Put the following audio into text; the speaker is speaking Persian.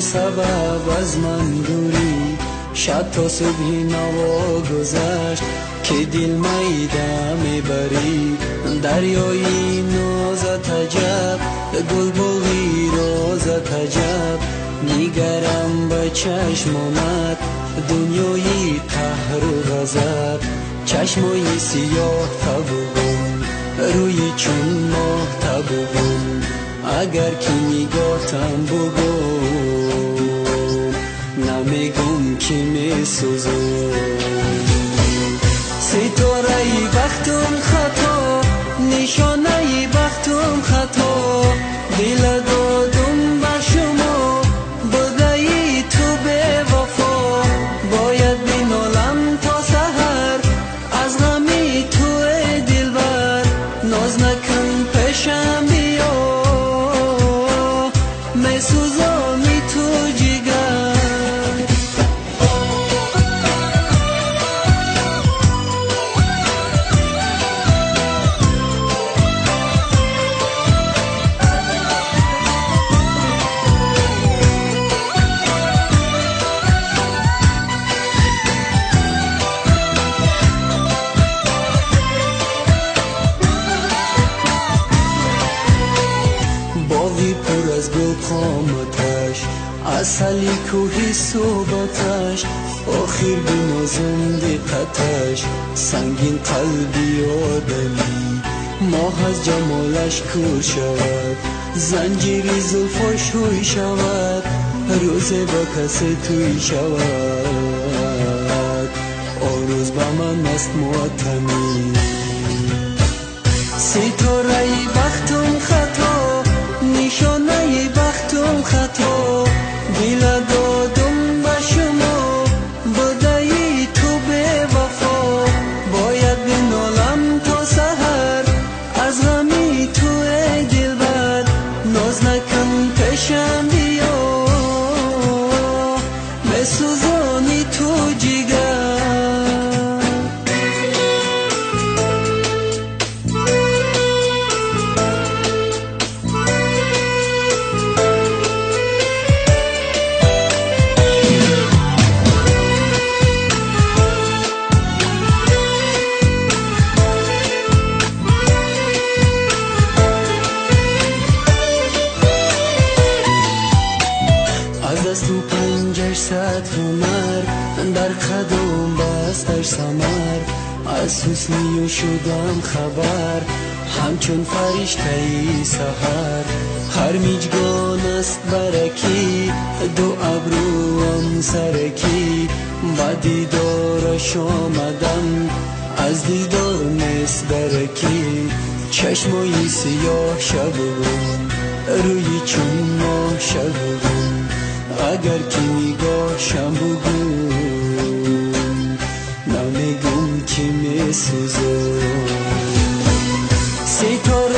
سبب از من دوری، شب تا صبحی نوا گذشت که دل میده میبری. دریایی نازت عجب، گل بوی رازت عجب، نیگرم به چشمانت دنیای قهر و غضب. چشمای سیاه تبون روی چون ماه تبون، اگر که نگاهتم بگم نمیگم که میسوزم. ستاره بختم خطا، نشانه بختم خطا، دل دادم بر شما بدهی تو به وفا. باید بنالم تا سحر از غمی تو ای دلبر، ناز نکن پیشم بیا میسوزمی تو جگر. باغی پر از گل قامتش، اصلی کوهی صحبتش، آخر بنازم دقتش، سنگین قلبی آدمی. ماه از جمالش کور شود، زنجیری زلفاش روی شود، روز با کسی توی شود، آن روز با من مست موطنی. ستاره بختم خطا، نشانه بختم خطا، دل دادم به شما بدهی تو به وفا. باید بنالم تا سحر از غمی تو ای دلبر، ناز نکن پیشم بیا میسوزانی تو جگر. از تو پنجش صد هنر، در قدم بستش ثمر، از حسنی شدم خبر، همچون فرشته سحر. هر میجگان است برکی، دو ابروام سرکی، با دیدارش آمدم، از دیدار نیست درکی. چشمای سیاه شبم روی چون ماه شبم، اگر که نگاهشم بگم نمیگم که میسوزم. ستاره